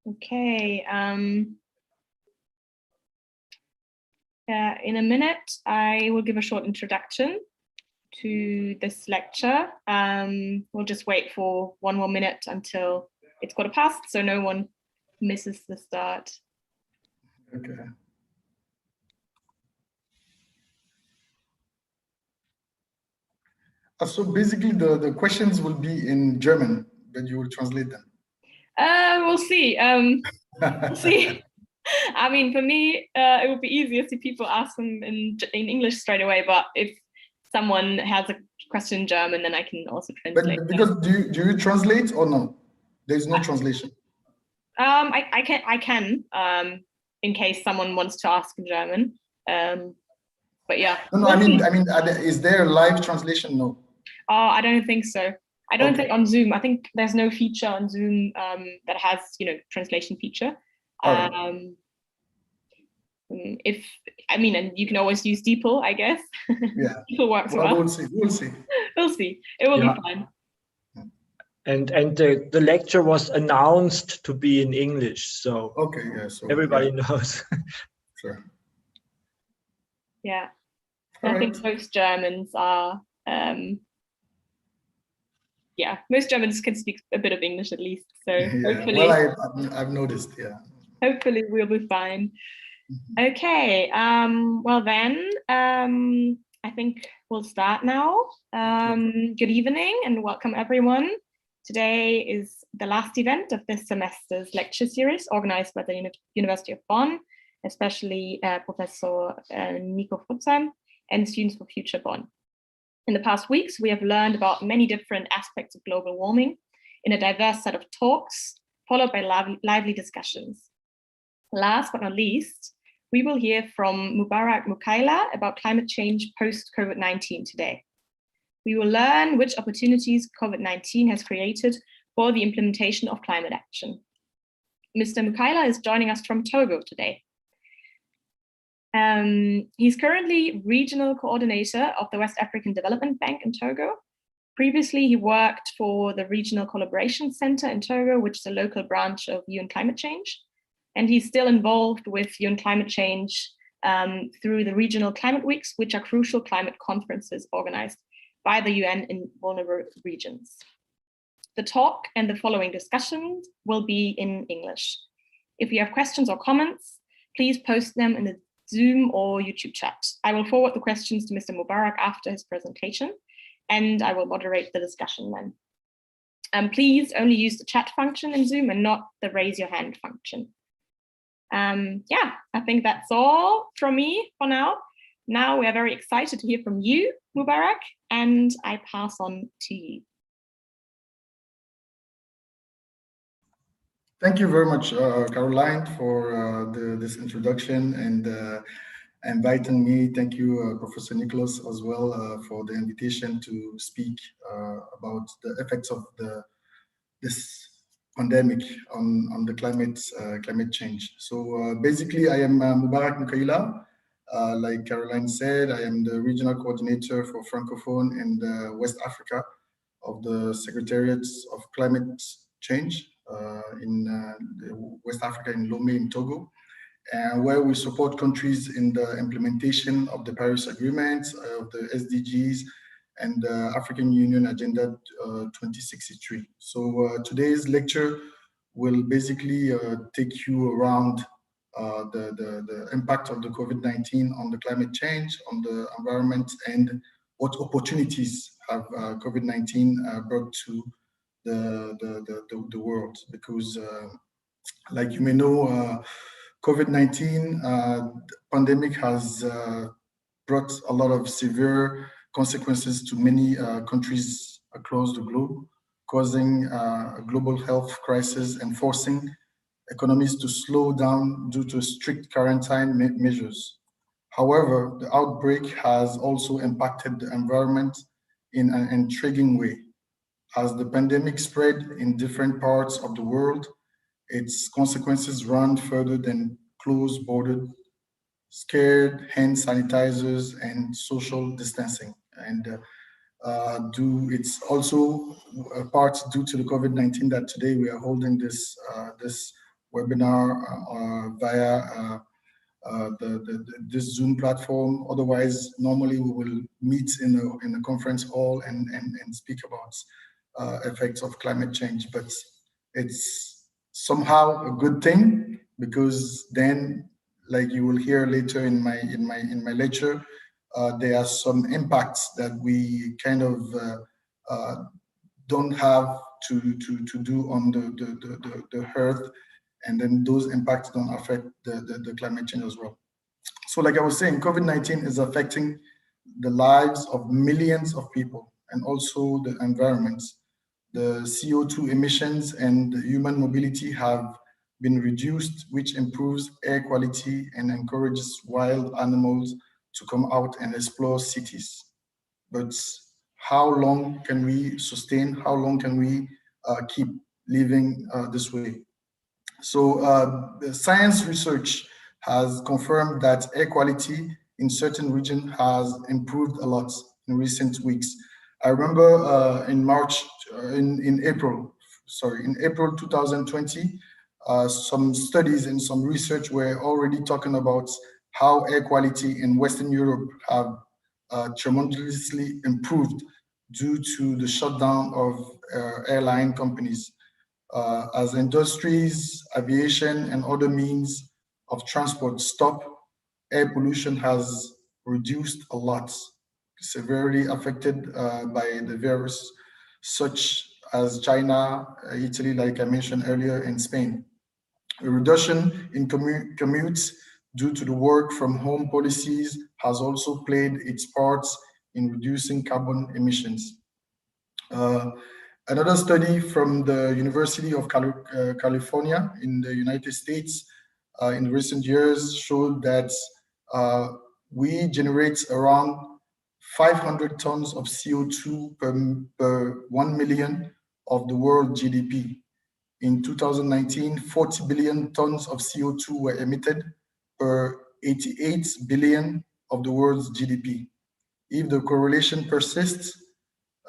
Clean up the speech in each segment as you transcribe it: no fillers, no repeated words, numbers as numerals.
Okay. In a minute, I will give a short introduction to this lecture. We'll just wait for 1 more minute until it's 1:15, so no one misses the start. Okay. So basically the questions will be in German, but you will translate them. We'll see. We'll see. I mean, for me, it would be easier if people ask them in English straight away, but if someone has a question in German, then I can also translate. But because do you translate or no? There's no translation. I can in case someone wants to ask in German. But yeah. No, I mean, is there a live translation? No. I don't think so. I don't think on Zoom. I think there's no feature on Zoom that has, translation feature. And you can always use DeepL, I guess. Yeah. DeepL works well. We'll see. We'll see. We'll see. It will be fine. And the lecture was announced to be in English, so okay, yeah, so everybody knows. Sure. Yeah. All I think most Germans are most Germans can speak a bit of English at least. So hopefully, well, I've noticed, yeah. Hopefully we'll be fine. Okay, well then, I think we'll start now. Good evening and welcome everyone. Today is the last event of this semester's lecture series organized by the University of Bonn, especially Professor Nico Futzheim and Students for Future Bonn. In the past weeks, we have learned about many different aspects of global warming in a diverse set of talks, followed by lively discussions. Last but not least, we will hear from Moubarak Moukaila about climate change post-COVID-19 today. We will learn which opportunities COVID-19 has created for the implementation of climate action. Mr. Moukaila is joining us from Togo today. He's currently regional coordinator of the West African Development Bank in Togo. Previously, he worked for the Regional Collaboration Center in Togo, which is a local branch of UN Climate Change. And he's still involved with UN Climate Change through the regional climate weeks, which are crucial climate conferences organized by the UN in vulnerable regions. The talk and the following discussions will be in English. If you have questions or comments, please post them in the Zoom or YouTube chat. I will forward the questions to Mr. Moubarak after his presentation, and I will moderate the discussion then. Please only use the chat function in Zoom and not the raise your hand function. I think that's all from me for now. Now we are very excited to hear from you, Moubarak, and I pass on to you. Thank you very much, Caroline, for this introduction and inviting me. Thank you, Professor Nicholas, as well, for the invitation to speak about the effects of this pandemic on the climate change. So basically, I am Moubarak Moukaila. Like Caroline said, I am the regional coordinator for Francophone in West Africa of the Secretariat of Climate Change in West Africa in Lomé in Togo, where we support countries in the implementation of the Paris Agreement, of the SDGs, and the African Union Agenda 2063. So today's lecture will basically take you around the impact of the COVID-19 on the climate change, on the environment, and what opportunities have COVID-19 brought to the world. Because like you may know, COVID-19 pandemic has brought a lot of severe consequences to many countries across the globe, causing a global health crisis and forcing economies to slow down due to strict quarantine measures. However, the outbreak has also impacted the environment in an intriguing way. As the pandemic spread in different parts of the world, its consequences run further than closed borders, scared hand sanitizers, and social distancing. And it's also a part due to the COVID-19 that today we are holding this webinar via this Zoom platform. Otherwise, normally we will meet in a conference hall and speak about effects of climate change. But it's somehow a good thing, because then, like you will hear later in my lecture, there are some impacts that we kind of don't have to do on the earth, and then those impacts don't affect the climate change as well. So like I was saying, COVID-19 is affecting the lives of millions of people and also the environment. The CO2 emissions and human mobility have been reduced, which improves air quality and encourages wild animals to come out and explore cities. But how long can we sustain? How long can we keep living this way? So the science research has confirmed that air quality in certain regions has improved a lot in recent weeks. I remember in April 2020, some studies and some research were already talking about how air quality in Western Europe have tremendously improved due to the shutdown of airline companies. As industries, aviation, and other means of transport stop, air pollution has reduced a lot, severely affected by the virus, such as China, Italy, like I mentioned earlier, and Spain. A reduction in commutes due to the work from home policies has also played its parts in reducing carbon emissions. Another study from the University of California in the United States in recent years showed that we generate around 500 tons of CO2 per 1 million of the world GDP. In 2019, 40 billion tons of CO2 were emitted per 88 billion of the world's GDP. If the correlation persists,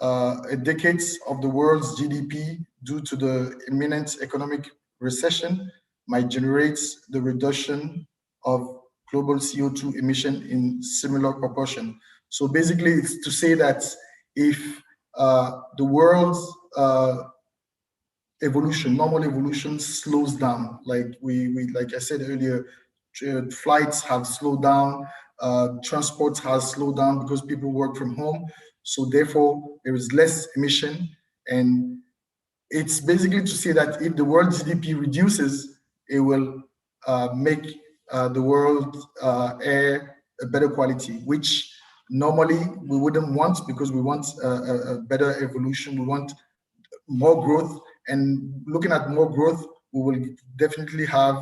a decade of the world's GDP due to the imminent economic recession might generate the reduction of global CO2 emission in similar proportion. So basically, it's to say that if the world's normal evolution slows down, like like I said earlier, flights have slowed down, transport has slowed down because people work from home. So therefore, there is less emission. And it's basically to say that if the world GDP reduces, it will make the world air a better quality, which normally we wouldn't want, because we want a better evolution. We want more growth. And looking at more growth, we will definitely have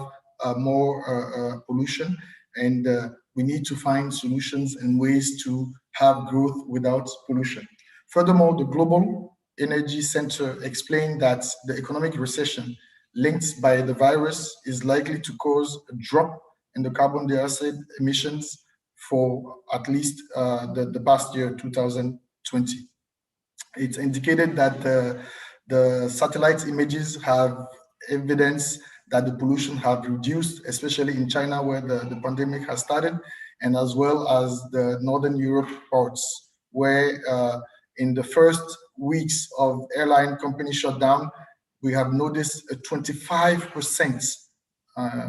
more pollution. And we need to find solutions and ways to have growth without pollution. Furthermore, the Global Energy Center explained that the economic recession linked by the virus is likely to cause a drop in the carbon dioxide emissions for at least the past year, 2020. It's indicated that the satellite images have evidence that the pollution have reduced, especially in China, where the pandemic has started, and as well as the Northern Europe ports, where in the first weeks of airline company shutdown, we have noticed a 25%,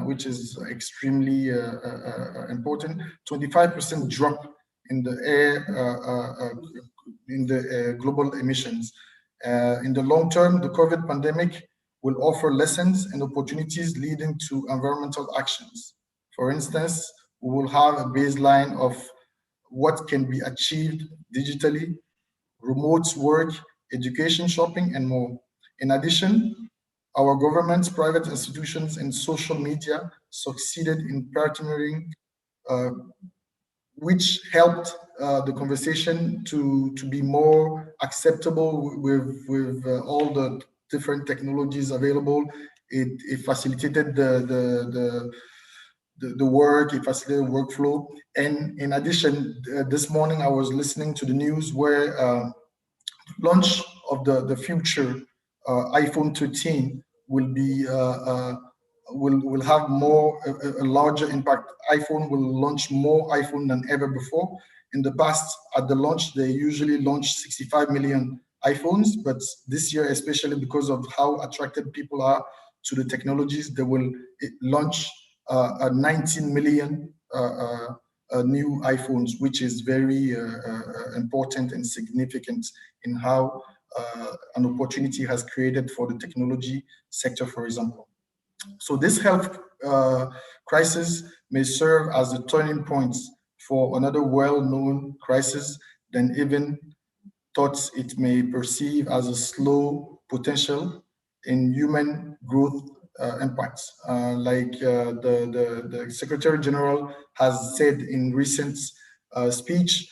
which is extremely important, 25% drop in the air, in the global emissions. In the long term, the COVID pandemic will offer lessons and opportunities leading to environmental actions. For instance, we will have a baseline of what can be achieved digitally, remote work, education, shopping, and more. In addition, our governments, private institutions, and social media succeeded in partnering, which helped the conversation to be more acceptable with all the different technologies available. It facilitated the work, it facilitated workflow. And in addition, this morning I was listening to the news where launch of the future iPhone 13 will be will have more a larger impact. iPhone will launch more iPhone than ever before. In the past, at the launch, they usually launch 65 million iPhones, but this year, especially because of how attracted people are to the technologies, they will launch 19 million new iPhones, which is very important and significant in how an opportunity has created for the technology sector, for example. So this health crisis may serve as a turning point for another well-known crisis than even thought it may perceive as a slow potential in human growth impacts. The Secretary General has said in recent speech,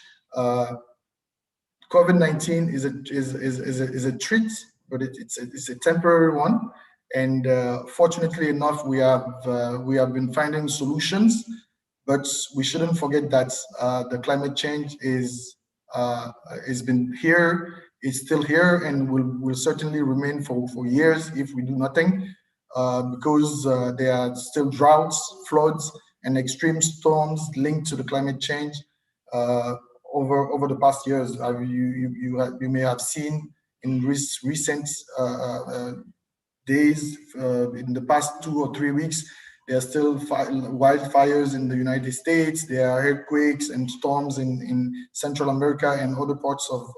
COVID-19 is a treat, but it's a temporary one. And fortunately enough, we have been finding solutions, but we shouldn't forget that the climate change is been here, is still here, and will certainly remain for years if we do nothing, because there are still droughts, floods, and extreme storms linked to the climate change. Over the past years, you may have seen in recent days, in the past 2 or 3 weeks, there are still wildfires in the United States. There are earthquakes and storms in Central America and other parts of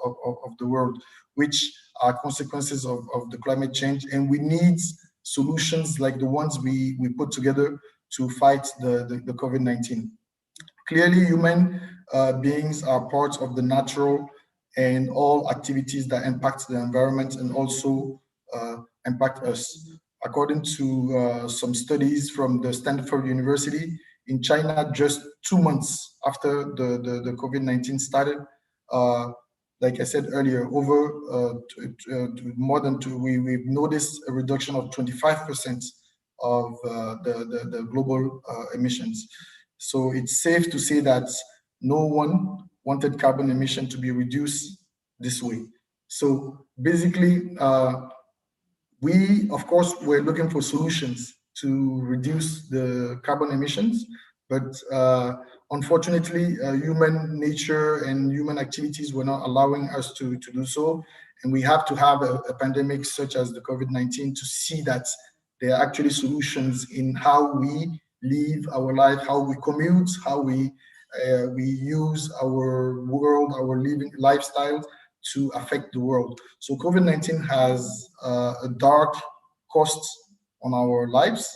the world, which are consequences of the climate change. And we need solutions like the ones we put together to fight the COVID-19. Clearly, human beings are part of the natural and all activities that impact the environment and also impact us. According to some studies from the Stanford University in China, just 2 months after the COVID-19 started, like I said earlier, more than we've noticed a reduction of 25% of the global emissions. So it's safe to say that no one wanted carbon emission to be reduced this way. So basically, we, of course, were looking for solutions to reduce the carbon emissions, but unfortunately, human nature and human activities were not allowing us to do so. And we have to have a pandemic such as the COVID-19 to see that there are actually solutions in how we live our life, how we commute, how we use our world, our living lifestyle to affect the world. So COVID-19 has a dark cost on our lives,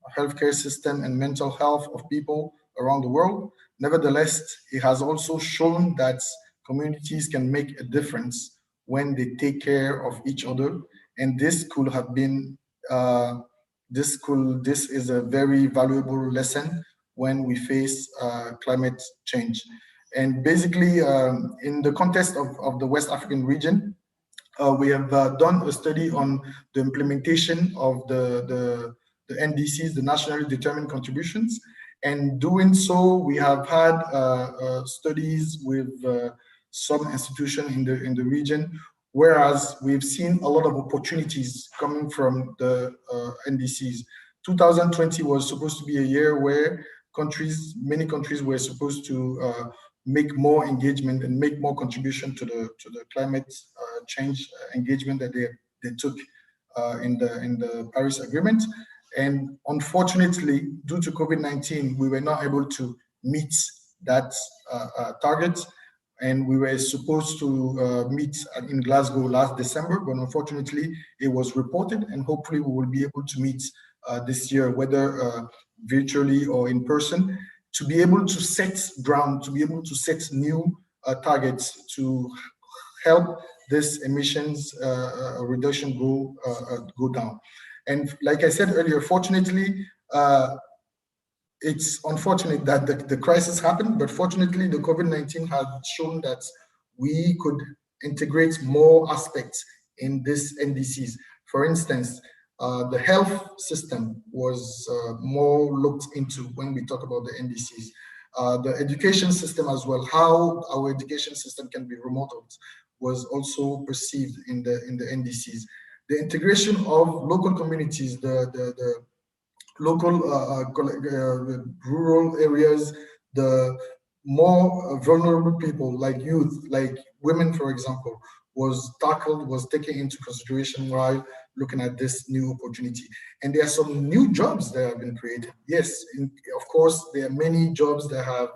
our healthcare system, and mental health of people around the world. Nevertheless, it has also shown that communities can make a difference when they take care of each other. And this could have been, this is a very valuable lesson when we face climate change. And basically, in the context of the West African region, we have done a study on the implementation of the NDCs, the nationally determined contributions. And doing so, we have had studies with some institutions in the region, whereas we've seen a lot of opportunities coming from the NDCs. 2020 was supposed to be a year where many countries were supposed to make more engagement and make more contribution to the climate change engagement that they took in the Paris Agreement. And unfortunately, due to COVID-19, we were not able to meet that target. And we were supposed to meet in Glasgow last December, but unfortunately, it was reported, and hopefully we will be able to meet this year, whether virtually or in person, to be able to set ground, to be able to set new targets to help this emissions reduction go down. And like I said earlier, fortunately, it's unfortunate that the crisis happened, but fortunately, the COVID-19 has shown that we could integrate more aspects in this NDCs. For instance, the health system was more looked into when we talk about the NDCs. The education system as well, how our education system can be remodeled, was also perceived in the NDCs. The integration of local communities, the local rural areas, the more vulnerable people like youth, like women, for example, was taken into consideration while looking at this new opportunity. And there are some new jobs that have been created. Yes, of course, there are many jobs that have,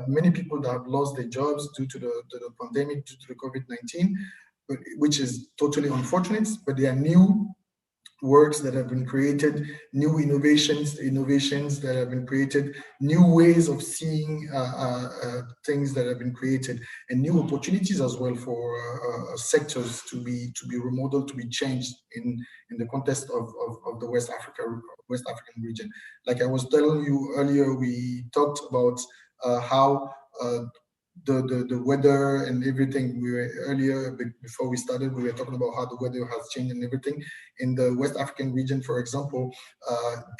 many people that have lost their jobs due to the pandemic, due to the COVID-19, which is totally unfortunate, but there are new works that have been created, new innovations that have been created, new ways of seeing things that have been created, and new opportunities as well for sectors to be remodeled, to be changed in the context of the West African region. Like I was telling you earlier, we talked about how the weather and everything. We were earlier, before we started, we were talking about how the weather has changed and everything. In the West African region, for example,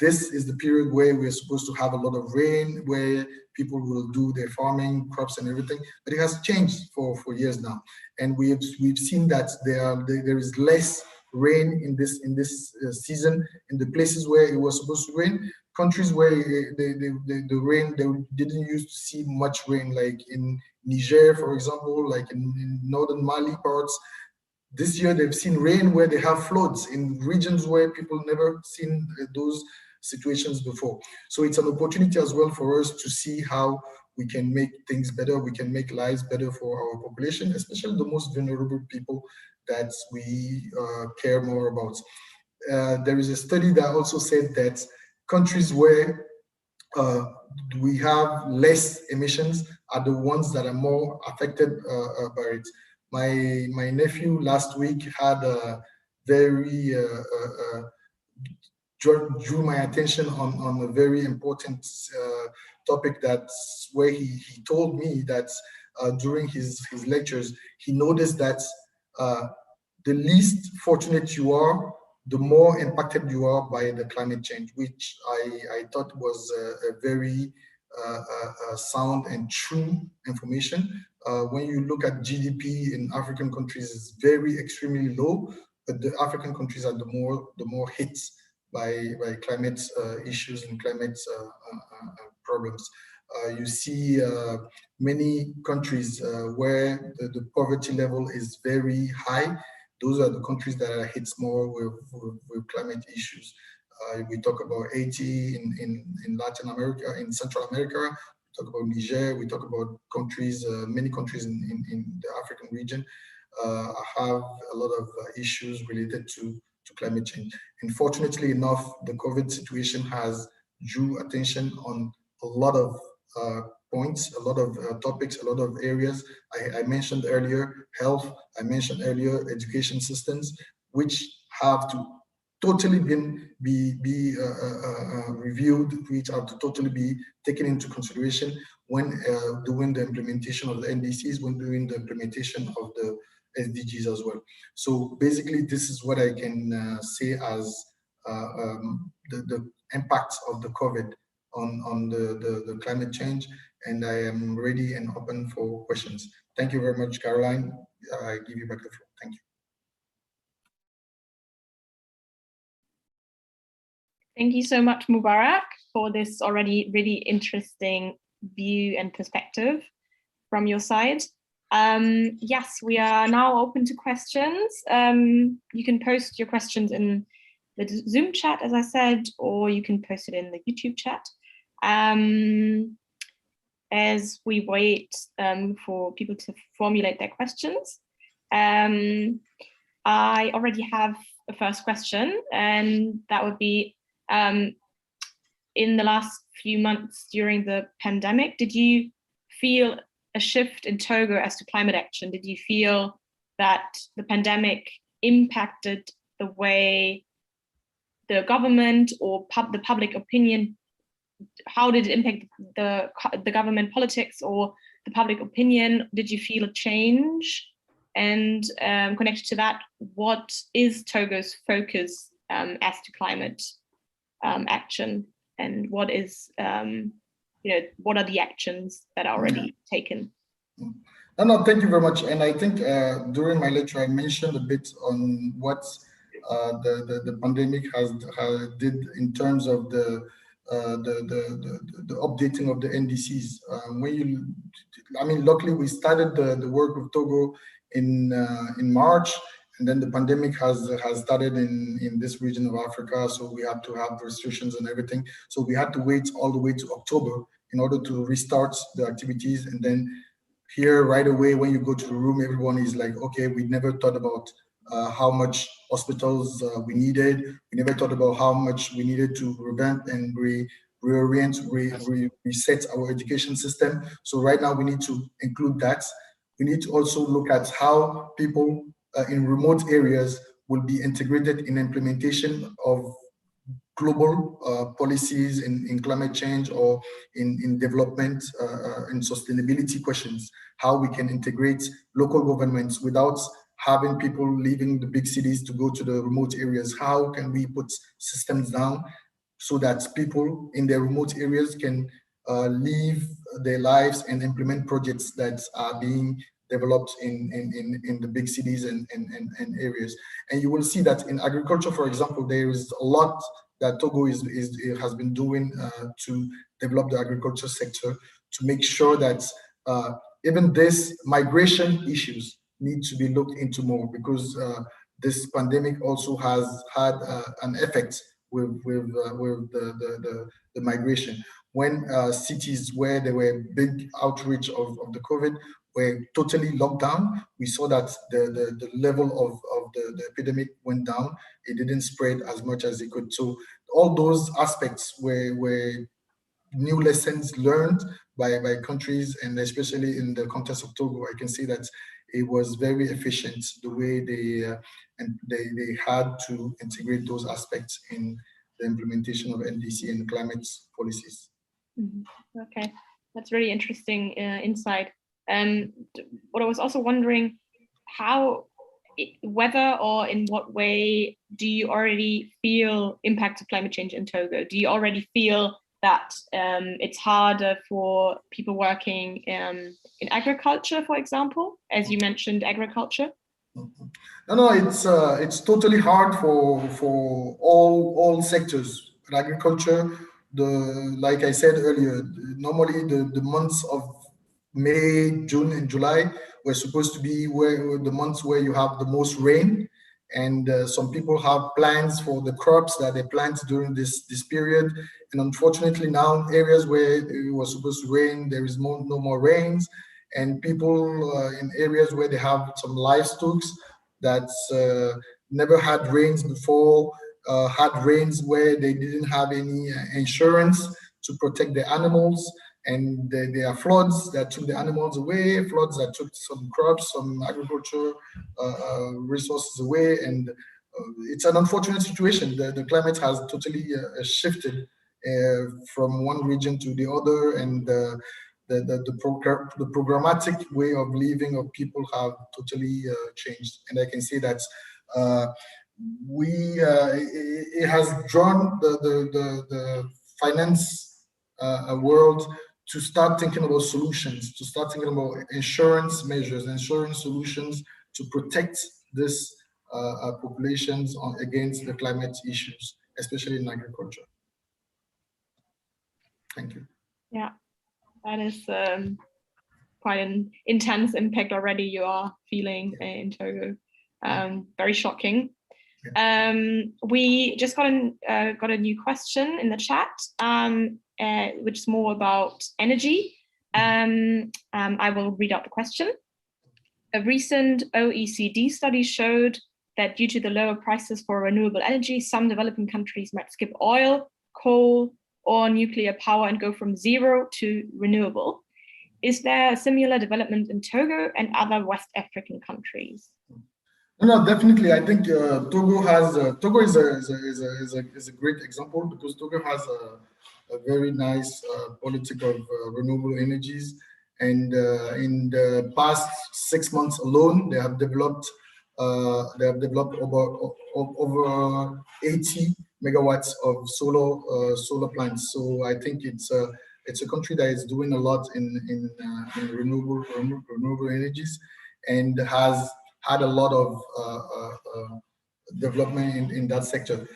this is the period where we're supposed to have a lot of rain, where people will do their farming, crops and everything, but it has changed for years now. And we've seen that there is less rain in this season in the places where it was supposed to rain. Countries where the rain, they didn't used to see much rain, like in Niger, for example, like in northern Mali parts. This year they've seen rain where they have floods in regions where people never seen those situations before. So it's an opportunity as well for us to see how we can make things better, we can make lives better for our population, especially the most vulnerable people that we care more about. There is a study that also said that countries where we have less emissions are the ones that are more affected by it. My nephew last week had a very drew my attention on a very important topic, that's where he told me that during his lectures, he noticed that the least fortunate you are, the more impacted you are by the climate change, which I thought was a very sound and true information. When you look at GDP in African countries, it's very extremely low, but the African countries are the more hit by climate issues and climate problems. You see many countries where the poverty level is very high. Those are the countries that are hit more with climate issues. We talk about Haiti in Latin America, in Central America. We talk about Niger. We talk about countries, many countries in the African region have a lot of issues related to climate change. Unfortunately enough, the COVID situation has drew attention on a lot of points, a lot of topics, a lot of areas. I mentioned earlier health, I mentioned earlier education systems, which have to totally be reviewed, which have to totally be taken into consideration when doing the implementation of the NDCs, when doing the implementation of the SDGs as well. So basically, this is what I can say as the impact of the COVID on the climate change, and I am ready and open for questions. Thank you very much, Caroline. I give you back the floor. Thank you. Thank you so much, Moubarak, for this already really interesting view and perspective from your side. Yes, we are now open to questions. You can post your questions in the Zoom chat, as I said, or you can post it in the YouTube chat. As we wait for people to formulate their questions, I already have a first question, and that would be, in the last few months during the pandemic, did you feel a shift in Togo as to climate action? Did you feel that the pandemic impacted the way the government or the public opinion, how did it impact the government politics or the public opinion? Did you feel a change? And connected to that, what is Togo's focus as to climate action, and what is what are the actions that are already taken? No, thank you very much. And I think during my lecture, I mentioned a bit on what the pandemic has did in terms of the updating of the NDCs. Luckily we started the work with Togo in March, and then the pandemic has started in this region of Africa, so we had to have restrictions and everything. So we had to wait all the way to October in order to restart the activities. And then here right away, when you go to the room, everyone is like, okay, we never thought about how much hospitals we needed. We never thought about how much we needed to revamp and reorient, reset our education system. So right now we need to include that. We need to also look at how people in remote areas will be integrated in implementation of global policies in climate change or in development and sustainability questions, how we can integrate local governments without having people leaving the big cities to go to the remote areas. How can we put systems down so that people in their remote areas can live their lives and implement projects that are being developed in the big cities and areas. And you will see that in agriculture, for example, there is a lot that Togo has been doing to develop the agriculture sector, to make sure that even this migration issues need to be looked into more, because this pandemic also has had an effect with the migration. When cities where there were big outreach of the COVID were totally locked down, we saw that the level of the epidemic went down. It didn't spread as much as it could. So all those aspects were new lessons learned by countries, and especially in the context of Togo, I can see that it was very efficient the way they had to integrate those aspects in the implementation of NDC and climate policies. Mm-hmm. Okay, that's really interesting insight. What I was also wondering, whether or in what way do you already feel impacts of climate change in Togo? Do you already feel that it's harder for people working in agriculture, for example, as you mentioned, agriculture? No, it's totally hard for all sectors. In agriculture, like I said earlier, normally the months of May, June, and July were supposed to be the months where you have the most rain, and some people have plans for the crops that they plant during this period. And unfortunately, now areas where it was supposed to rain, there is no more rains, and people in areas where they have some livestock that never had rains before, had rains where they didn't have any insurance to protect the animals, and there are floods that took the animals away, floods that took some crops, some agriculture resources away, and it's an unfortunate situation. The climate has totally shifted from one region to the other, and the programmatic way of living of people have totally changed. And I can say that it has drawn the finance world to start thinking about solutions, to start thinking about insurance measures, insurance solutions to protect this populations against the climate issues, especially in agriculture. Thank you. Yeah, that is quite an intense impact already you are feeling in Togo. Very shocking. We just got a new question in the chat, which is more about energy. I will read out the question. A recent OECD study showed that due to the lower prices for renewable energy, some developing countries might skip oil, coal, or nuclear power and go from zero to renewable. Is there a similar development in Togo and other West African countries? No, definitely. I think Togo is a great example, because Togo has a very nice policy of renewable energies, and in the past 6 months alone, they have developed over 80 megawatts of solar plants. So I think it's a country that is doing a lot in renewable energies, and has had a lot of development in that sector.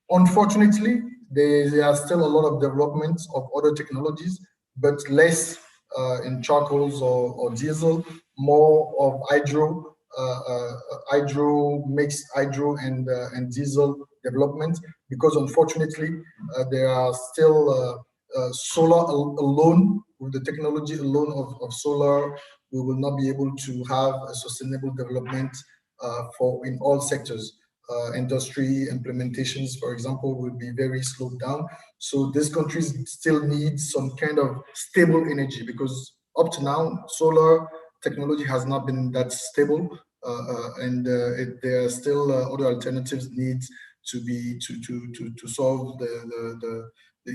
Unfortunately, there are still a lot of development of other technologies, but less in charcoals or diesel, more of hydro, mixed hydro and diesel development, because unfortunately there are still solar alone. With the technology alone of solar, we will not be able to have a sustainable development for in all sectors. Industry implementations, for example, will be very slowed down. So these countries still need some kind of stable energy, because up to now, solar technology has not been that stable, and there are still other alternatives need to be to solve the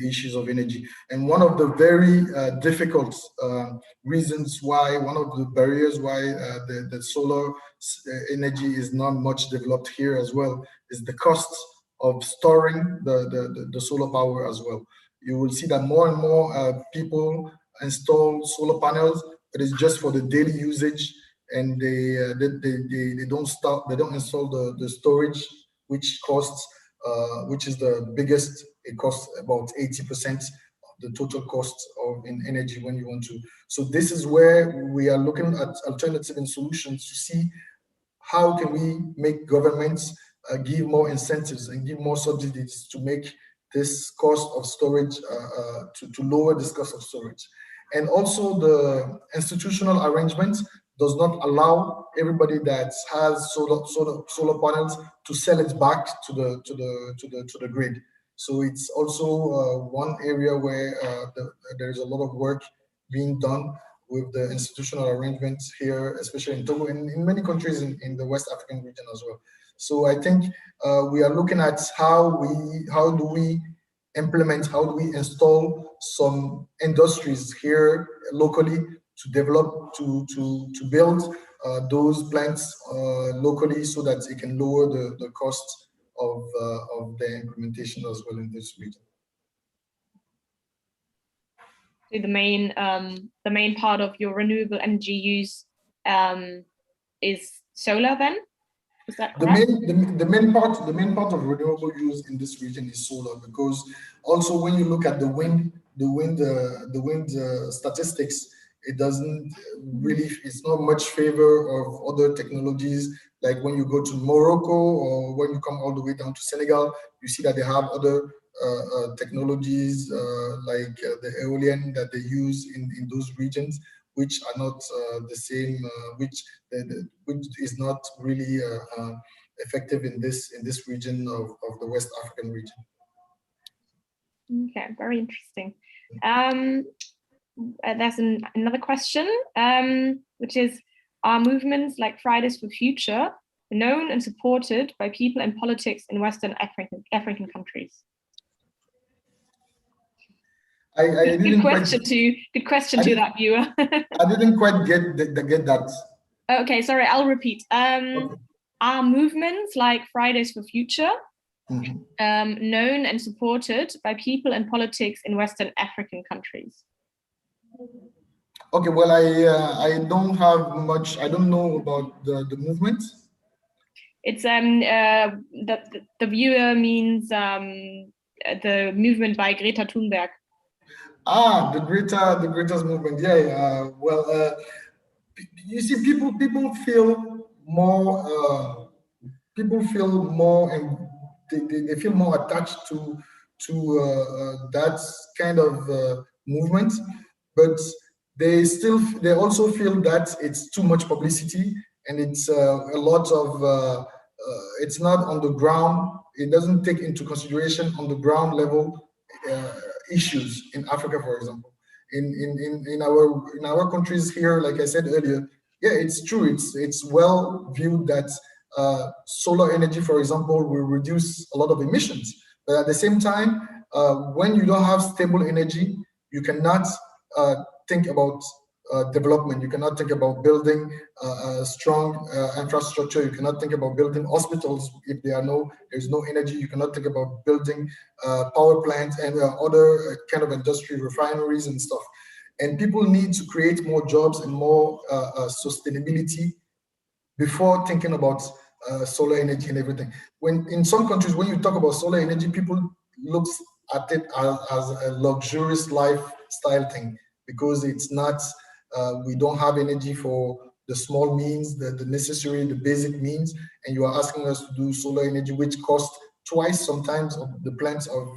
issues of energy. And one of the very difficult reasons why, one of the barriers why the solar energy is not much developed here as well, is the cost of storing the solar power as well. You will see that more and more people install solar panels, but it's just for the daily usage, and they don't install the storage, which costs which is the biggest. It costs about 80% of the total cost of in energy when you want to. So this is where we are looking at alternative and solutions to see how can we make governments give more incentives and give more subsidies to make this cost of storage, to lower this cost of storage. And also the institutional arrangement does not allow everybody that has solar panels to sell it back to the grid. So it's also one area where there's a lot of work being done with the institutional arrangements here, especially in Togo and in many countries in the West African region as well. So I think we are looking at how do we implement, how do we install some industries here locally to develop, to build those plants locally, so that it can lower the cost of the implementation as well in this region. So the main part of your renewable energy use is solar then? Is that correct? The main part of renewable use in this region is solar, because also when you look at the wind statistics, it doesn't really, it's not much favor of other technologies. Like when you go to Morocco, or when you come all the way down to Senegal, you see that they have other technologies like the aeolian that they use in those regions, which are not the same, which is not really effective in this region of the West African region. Okay, very interesting. There's another question, which is, are movements like Fridays for Future known and supported by people in politics in Western African countries? Good question to that viewer. I didn't quite get that. Okay, sorry, I'll repeat. Okay. Are movements like Fridays for Future known and supported by people in politics in Western African countries? Okay, well, I don't have much. I don't know about the movement. It's the viewer means the movement by Greta Thunberg. Ah, the Greta's movement. Yeah. Well, you see, people feel more. People feel more, and they feel more attached to that kind of movement, but they also feel that it's too much publicity, and it's a lot of it's not on the ground. It doesn't take into consideration on the ground level issues in Africa, for example. In our countries here, like I said earlier, yeah, it's true. It's well viewed that solar energy, for example, will reduce a lot of emissions. But at the same time, when you don't have stable energy, you cannot think about development. You cannot think about building a strong infrastructure. You cannot think about building hospitals if there's no energy. You cannot think about building power plants and other kind of industry, refineries and stuff. And people need to create more jobs and more sustainability before thinking about solar energy and everything. When in some countries, when you talk about solar energy, people look at it as a luxurious lifestyle thing, because it's not, we don't have energy for the small means, the necessary, the basic means, and you are asking us to do solar energy, which costs twice sometimes of the plants of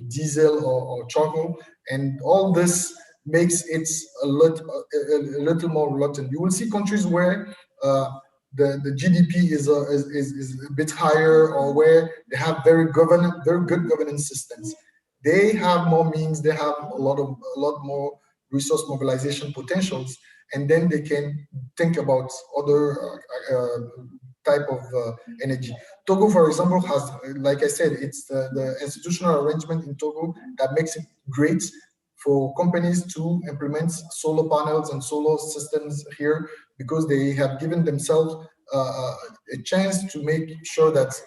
diesel or charcoal, and all this makes it a little more reluctant. You will see countries where the GDP is a bit higher, or where they have very good governance systems. They have more means, they have a lot more resource mobilization potentials, and then they can think about other type of energy. Togo, for example, has, like I said, it's the institutional arrangement in Togo that makes it great for companies to implement solar panels and solar systems here, because they have given themselves a chance to make sure that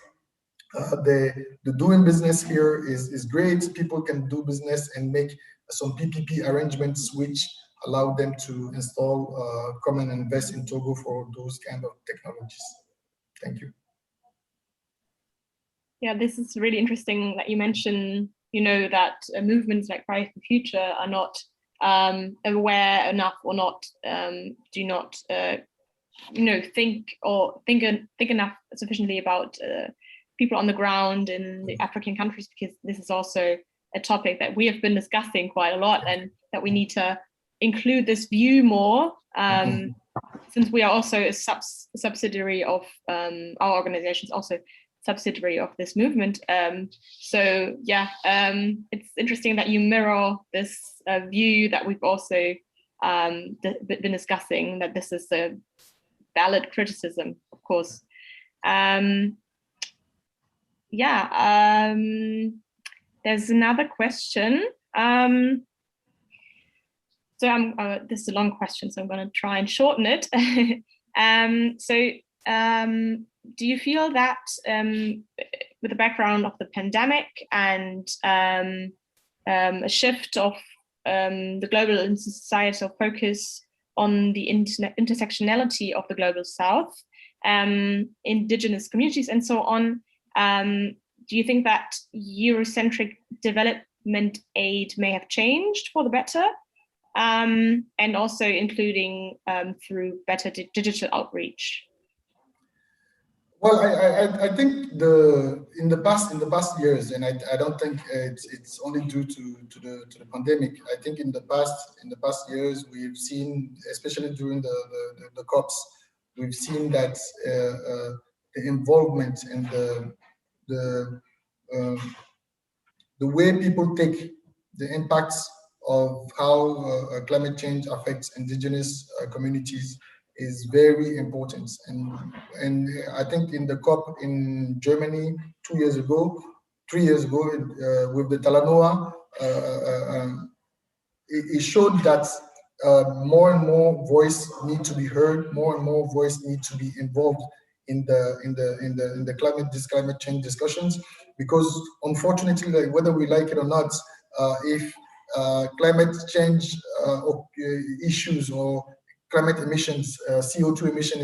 the doing business here is great. People can do business and make some PPP arrangements which allow them to install, come and invest in Togo for those kind of technologies. Thank you. Yeah, this is really interesting that you mention, that movements like Fridays for Future are not aware enough, or not do not think enough sufficiently about people on the ground in the African countries, because this is also a topic that we have been discussing quite a lot, and that we need to include this view more, since we are also a subsidiary of our organizations, also subsidiary of this movement. So yeah, it's interesting that you mirror this view that we've also been discussing, that this is a valid criticism, of course. There's another question. So this is a long question, so I'm going to try and shorten it. Do you feel that with the background of the pandemic and a shift of the global and societal focus on the intersectionality of the global South, indigenous communities and so on, do you think that Eurocentric development aid may have changed for the better? And also including through better digital outreach? Well, I think in the past years, and I don't think it's only due to the pandemic. I think in the past years, we've seen, especially during the COPs, we've seen that the involvement and the way people take the impacts of how climate change affects indigenous communities is very important. And I think in the COP in Germany 3 years ago, with the Talanoa, it showed that more and more voice need to be heard, more and more voice need to be involved in the climate change discussions, because unfortunately, like, whether we like it or not, if climate change issues or climate emissions, CO2 emission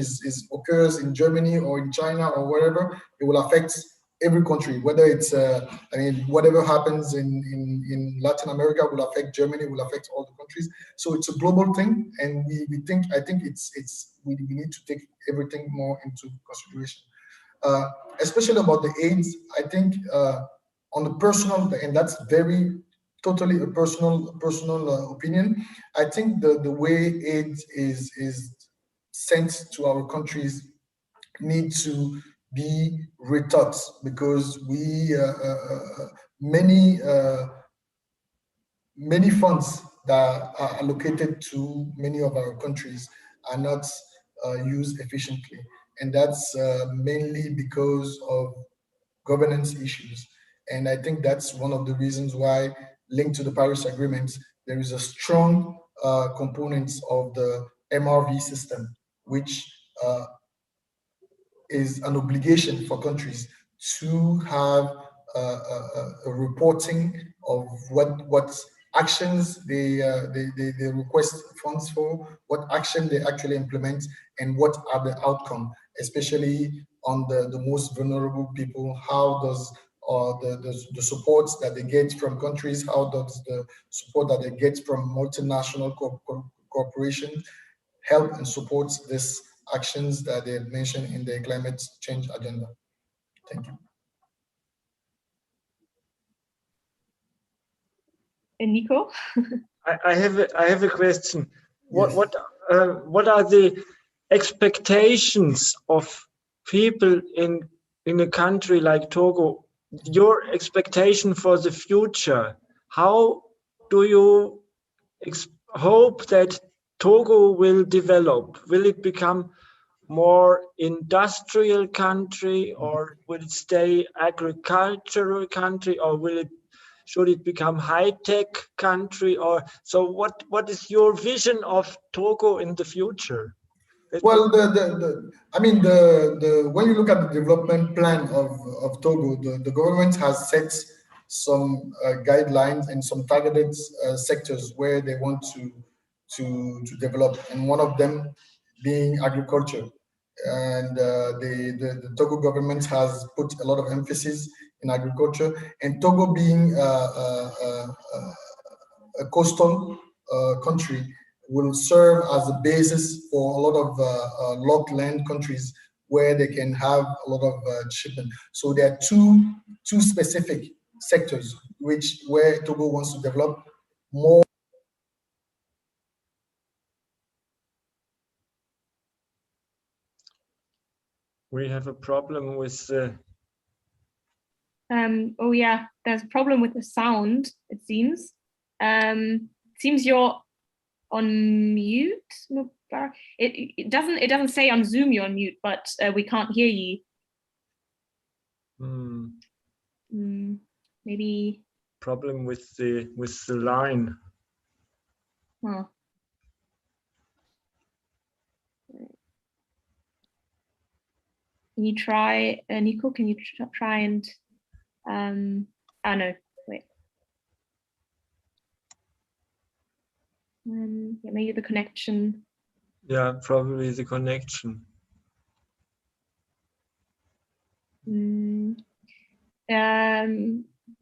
occurs in Germany or in China or wherever, it will affect every country. Whether it's, whatever happens in Latin America will affect Germany, will affect all the countries. So it's a global thing, and I think we need to take everything more into consideration, especially about the AIDS. I think on the personal, and that's totally a personal opinion. I think the way aid is sent to our countries need to be retaught, because we many funds that are allocated to many of our countries are not used efficiently, and that's mainly because of governance issues. And I think that's one of the reasons why, linked to the Paris Agreement, there is a strong component of the MRV system, which is an obligation for countries to have a reporting of what actions they request funds for, what action they actually implement, and what are the outcome, especially on the most vulnerable people? How does the supports that they get from countries, how does the support that they get from multinational corporations help and support these actions that they mentioned in the climate change agenda? Thank you. And Nico? I have a question. Yes. What are the expectations of people in a country like Togo? Your expectation for the future? How do you hope that Togo will develop? Will it become more industrial country, or will it stay agricultural country, or should it become high-tech country? Or so what is your vision of Togo in the future? Well, I mean, when you look at the development plan of Togo, the government has set some guidelines and some targeted sectors where they want to develop, and one of them being agriculture. And the Togo government has put a lot of emphasis in agriculture, and Togo being a coastal country will serve as a basis for a lot of locked land countries where they can have a lot of shipment. So there are two specific sectors where Togo wants to develop more. We have a problem with Oh yeah, there's a problem with the sound, it seems. Seems you're on mute, Moubarak. It doesn't say on Zoom you're on mute, but we can't hear you. Maybe problem with the line. Huh. Can you try, Nico? Can you try and oh no, wait. Yeah, maybe the connection. Yeah, probably the connection.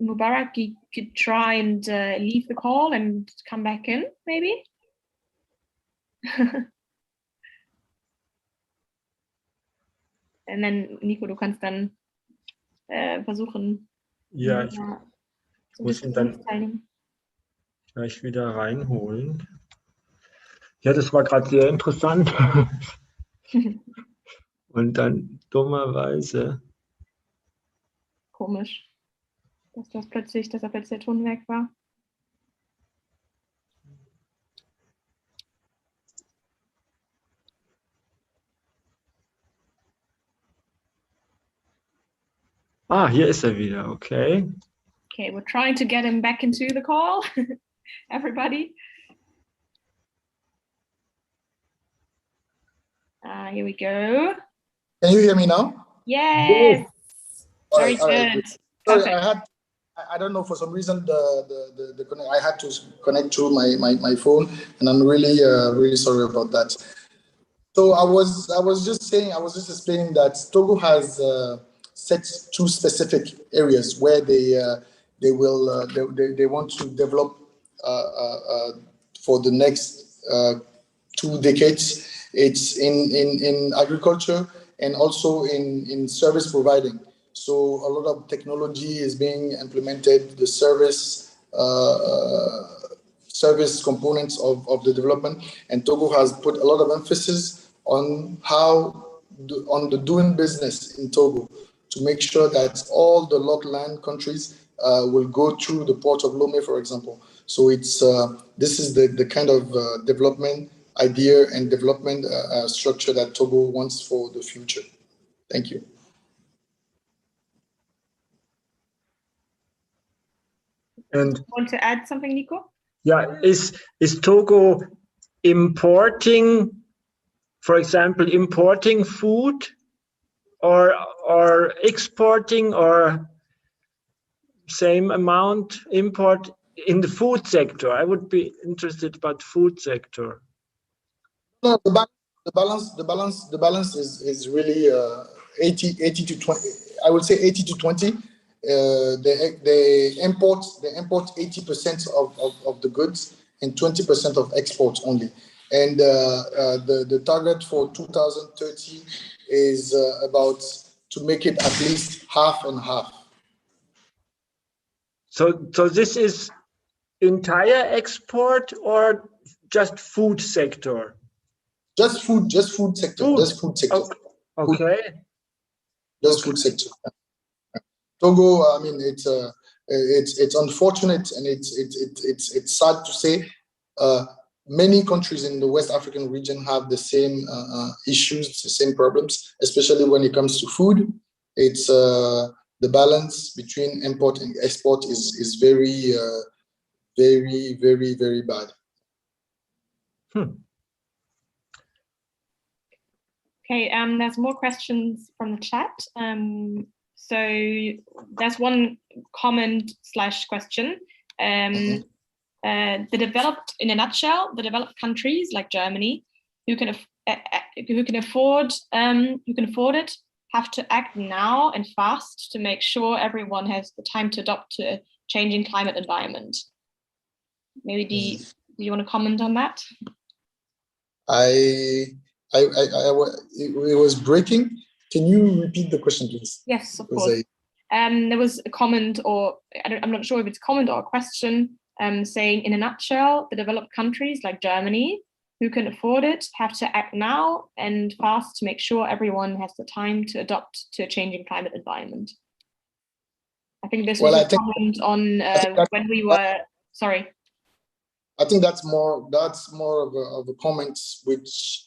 Moubarak, you could try and leave the call and come back in, maybe. Und dann, Nico, du kannst dann versuchen, ja, ich muss ihn dann teilnehmen. gleich wieder reinholen. Ja, das war gerade sehr interessant. Und dann dummerweise. Komisch, dass plötzlich der Ton weg war. Ah, hier ist er wieder, okay. Okay, we're trying to get him back into the call. Everybody. Here we go. Can you hear me now? Yes. Very good. Right. Sorry, I don't know, for some reason the connect, I had to connect through my phone, and I'm really sorry about that. So I was just explaining that Togo has set two specific areas where they want to develop for the next 2 decades. It's in agriculture and also in service providing. So a lot of technology is being implemented. The service components of the development, and Togo has put a lot of emphasis on the doing business in Togo to make sure that all the locked land countries will go through the port of Lomé, for example. So it's this is the kind of development idea and development structure that Togo wants for the future. Thank you. And want to add something, Nico? Yeah, is Togo importing, for example, importing food or exporting, or same amount import in the food sector? I would be interested about food sector. No, the balance is really 80 to 20, I would say 80 to 20. They import 80% of the goods and 20% of exports only. And the target for 2030 is about to make it at least half and half. So this is entire export or just food sector? Just food sector. Food. Just food sector. Okay. Just food sector. Togo, I mean, it's unfortunate and it's sad to say. Many countries in the West African region have the same issues, the same problems, especially when it comes to food. It's the balance between import and export is very, very bad. Okay, there's more questions from the chat. So there's one comment / question. In a nutshell, the developed countries like Germany, who can afford it, have to act now and fast to make sure everyone has the time to adopt to a changing climate environment. Maybe do you want to comment on that? It was breaking. Can you repeat the question, please? Yes, of course. There was a comment, or I'm not sure if it's a comment or a question, saying in a nutshell, the developed countries like Germany, who can afford it, have to act now and fast to make sure everyone has the time to adopt to a changing climate environment. I think this was a comment on when we were, sorry. I think that's more of a comment, which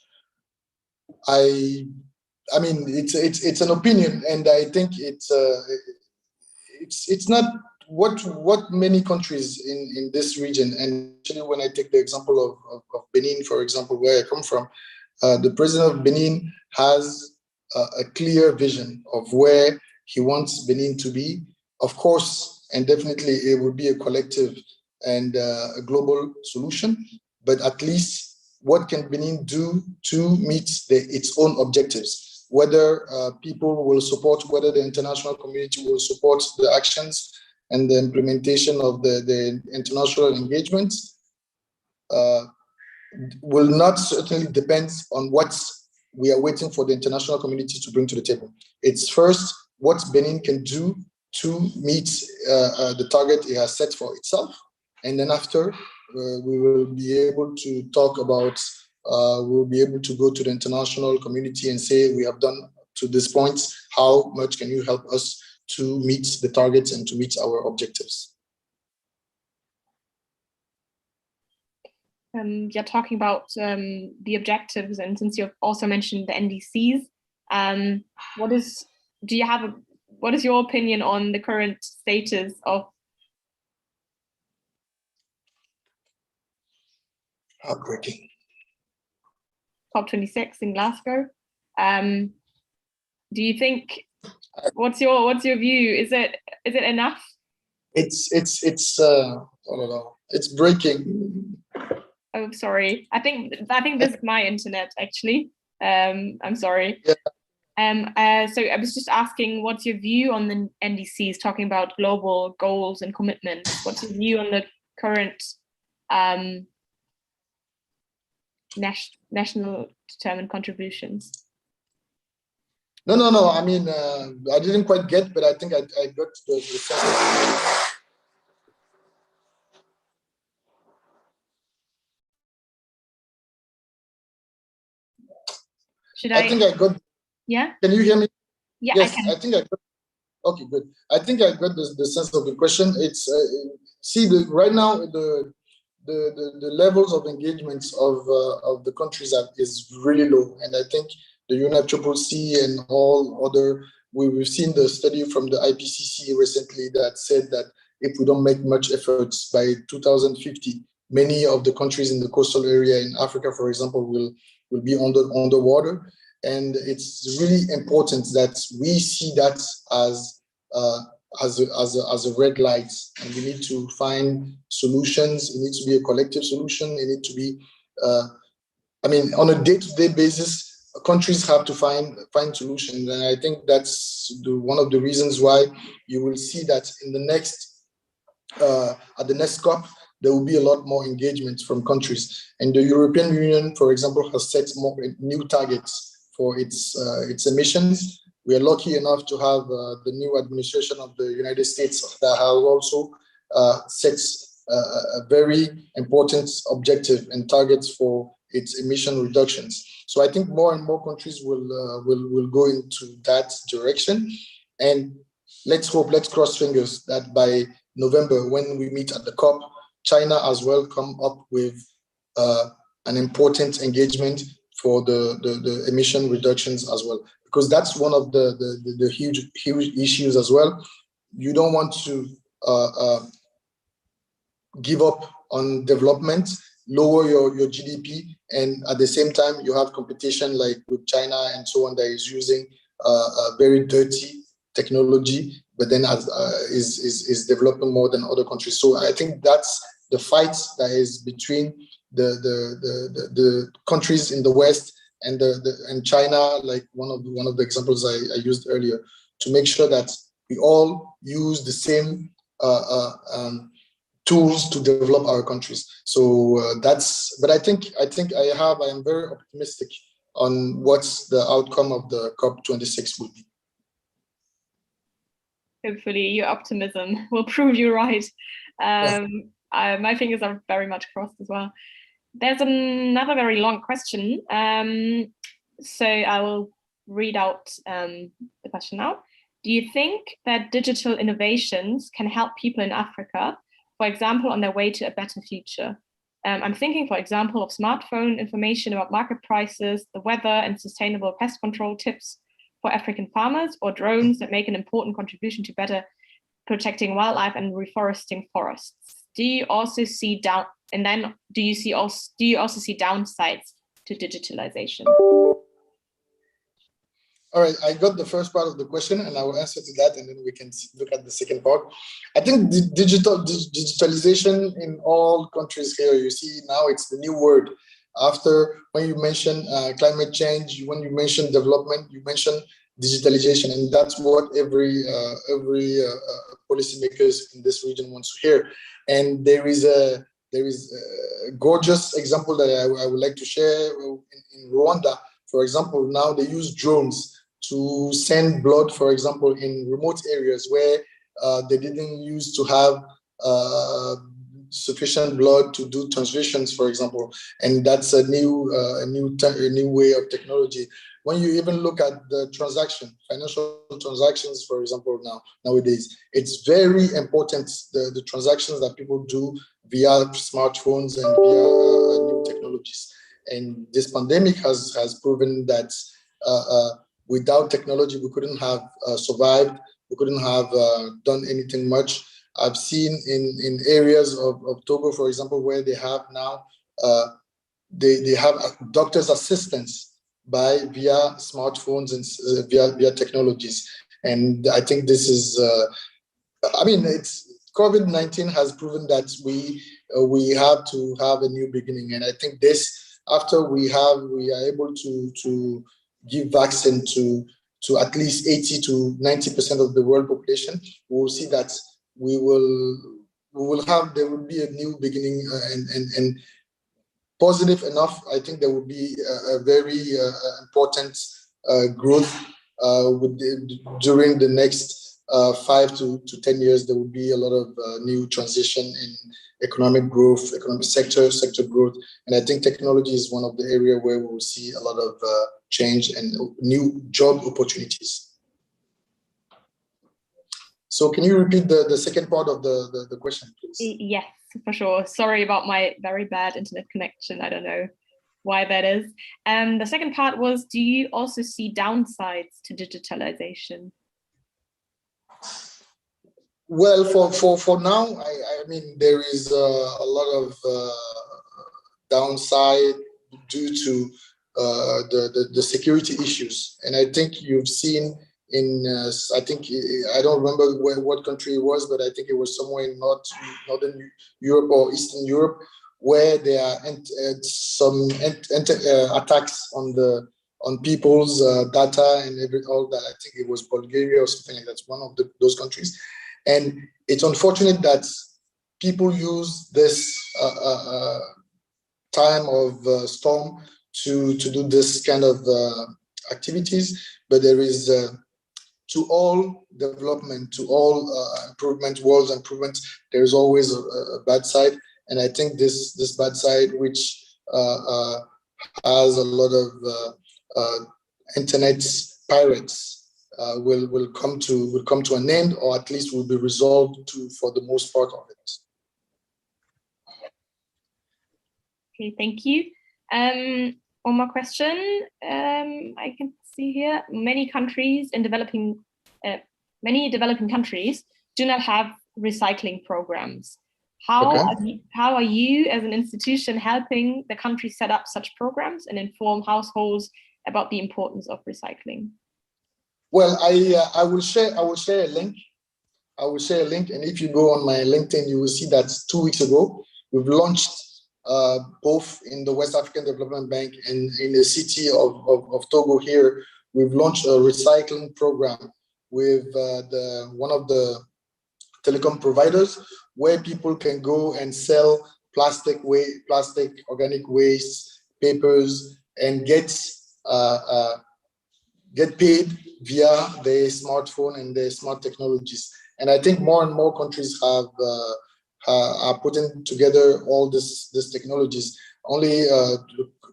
I mean, it's an opinion, and I think it's not what many countries in this region, and actually when I take the example of Benin, for example, where I come from, the president of Benin has a clear vision of where he wants Benin to be. Of course, and definitely it will be a collective and a global solution, but at least what can Benin do to meet its own objectives? Whether people will support, whether the international community will support the actions and the implementation of the international engagements will not certainly depend on what we are waiting for the international community to bring to the table. It's first what Benin can do to meet the target it has set for itself. And then after, we will be able to talk about, we'll be able to go to the international community and say, we have done to this point, how much can you help us to meet the targets and to meet our objectives? You're talking about the objectives, and since you've also mentioned the NDCs, what is your opinion on the current status of heartbreaking COP26 in Glasgow? Do you think, what's your view? Is it enough? It's I don't know. It's breaking. Oh, sorry. I think this is my internet actually. I'm sorry. Yeah. So I was just asking, what's your view on the NDCs, talking about global goals and commitments? What's your view on the current national determined contributions? No. I mean, I didn't quite get, but I think I got the sense. I think I got. Yeah. Can you hear me? Yeah. Yes, I think I got. Okay, good. I think I got the sense of the question. It's right now the levels of engagements of the countries is really low, and I think the UNFCCC and all other, we've seen the study from the IPCC recently that said that if we don't make much efforts by 2050, many of the countries in the coastal area in Africa, for example, will be underwater. And it's really important that we see that as a red light, and we need to find solutions. It needs to be a collective solution. It needs to be, I mean, on a day-to-day basis, countries have to find solutions, and I think that's one of the reasons why you will see that in the next at the next COP there will be a lot more engagement from countries. And the European Union, for example, has set more new targets for its emissions. We are lucky enough to have the new administration of the United States that has also set a very important objective and targets for its emission reductions. So I think more and more countries will go into that direction. And let's hope, let's cross fingers that by November, when we meet at the COP, China as well come up with an important engagement for the emission reductions as well, because that's one of the huge issues as well. You don't want to give up on development, lower your GDP, and at the same time you have competition like with China and so on that is using a very dirty technology, but then is developing more than other countries. So I think that's the fight that is between the countries in the West and and China, like one of the examples I used earlier, to make sure that we all use the same tools to develop our countries. So but I think I am very optimistic on what's the outcome of the COP26 will be. Hopefully your optimism will prove you right. My fingers are very much crossed as well. There's another very long question. So I will read out the question now. Do you think that digital innovations can help people in Africa, for example, on their way to a better future? I'm thinking, for example, of smartphone information about market prices, the weather, and sustainable pest control tips for African farmers, or drones that make an important contribution to better protecting wildlife and reforesting forests. Do you also see do you also see downsides to digitalization? All right, I got the first part of the question and I will answer to that, and then we can look at the second part. I think the digitalization in all countries here, you see now it's the new word. After when you mention climate change, when you mention development, you mention digitalization, and that's what every policymakers in this region wants to hear. And there is a gorgeous example that I would like to share in Rwanda. For example, now they use drones to send blood, for example, in remote areas where they didn't used to have sufficient blood to do transfusions, for example. And that's a new way of technology. When you even look at the financial transactions, for example, nowadays, it's very important, the transactions that people do via smartphones and via new technologies. And this pandemic has proven that without technology, we couldn't have survived. We couldn't have done anything much. I've seen in areas of Togo, for example, where they have now, they have doctor's assistants via smartphones and via technologies. And I think this is, COVID-19 has proven that we have to have a new beginning. And I think after we are able to give vaccine to at least 80 to 90% of the world population, we will see that there will be a new beginning, and positive enough, I think there will be a very important growth during the next 5 to 10 years. There will be a lot of new transition in economic growth, economic sector growth. And I think technology is one of the areas where we will see a lot of change and new job opportunities. So can you repeat the second part of the question, please? Yes, for sure. Sorry about my very bad internet connection. I don't know why that is. The second part was, do you also see downsides to digitalization? Well, for now, I mean, there is a lot of downside due to the security issues. And I think you've seen I don't remember what country it was, but I think it was somewhere in Northern Europe or Eastern Europe, where there are some attacks on on people's data and all that. I think it was Bulgaria or something like that. One of those countries. And it's unfortunate that people use this time of storm to do this kind of activities, but there is to all development, to all world's improvements, there is always a bad side. And I think this bad side, which has a lot of internet pirates, will come to an end, or at least will be resolved for the most part of it. Okay, thank you. One more question. I can see here many developing countries do not have recycling programs. How are you as an institution helping the country set up such programs and inform households about the importance of recycling? Well, I will share a link. And if you go on my LinkedIn, you will see that 2 weeks ago we've launched both in the West African Development Bank and in the city of Togo here. We've launched a recycling program with one of the telecom providers, where people can go and sell plastic, organic waste, papers, and get paid via their smartphone and their smart technologies. And I think more and more countries are putting together all this technologies. Only a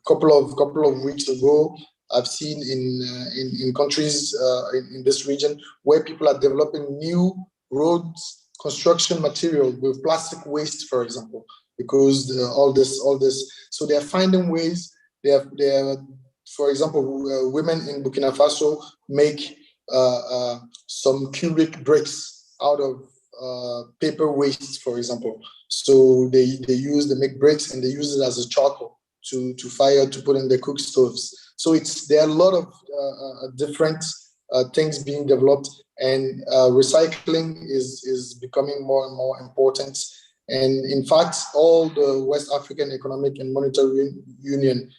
couple of weeks ago, I've seen in countries in this region where people are developing new roads construction material with plastic waste, for example, because all this. So they are finding ways. They are, for example, women in Burkina Faso make some cubic bricks out of paper waste, for example. So they make bricks and they use it as a charcoal to fire, to put in their cook stoves. So there are a lot of different things being developed, and recycling is becoming more and more important. And in fact, all the West African Economic and Monetary Union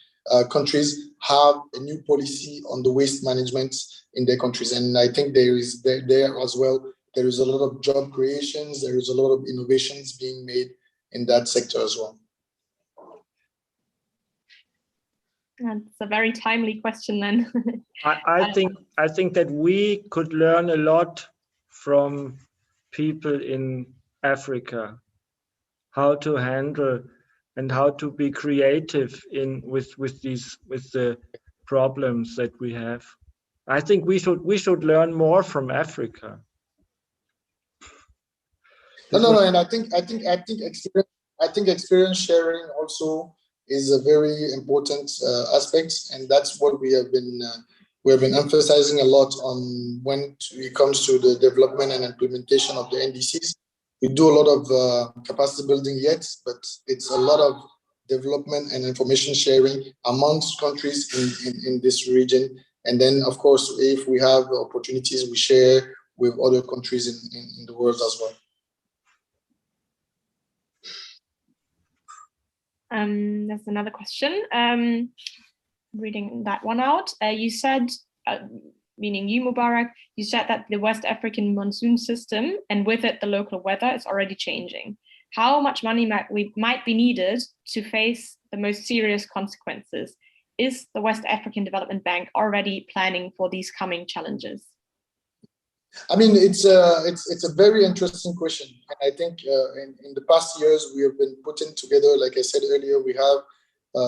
countries have a new policy on the waste management in their countries. And I think there as well, there is a lot of job creations, there is a lot of innovations being made in that sector as well. That's a very timely question then. I think that we could learn a lot from people in Africa, how to handle and how to be creative with the problems that we have. I think we should learn more from Africa. No, and I think experience sharing also is a very important aspect, and that's what we have been emphasizing a lot on when it comes to the development and implementation of the NDCs. We do a lot of capacity building yet, but it's a lot of development and information sharing amongst countries in this region. And then, of course, if we have opportunities, we share with other countries in the world as well. There's another question. Reading that one out. You said, meaning you, Moubarak, you said that the West African monsoon system and with it the local weather is already changing. How much money might be needed to face the most serious consequences? Is the West African Development Bank already planning for these coming challenges? I mean, it's a very interesting question. And I think in the past years, we have been putting together, like I said earlier, we have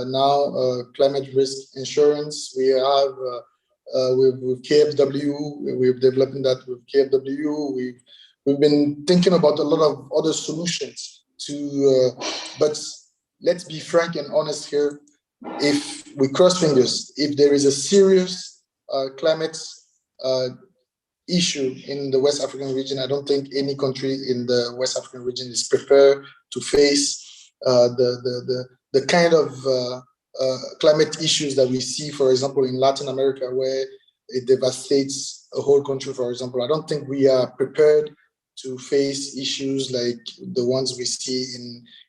now climate risk insurance. We have with KfW, we're developing that with KfW. We've been thinking about a lot of other solutions but let's be frank and honest here. If we cross fingers, if there is a serious climate issue in the West African region, I don't think any country in the West African region is prepared to face the kind of climate issues that we see, for example, in Latin America, where it devastates a whole country, for example. I don't think we are prepared to face issues like the ones we see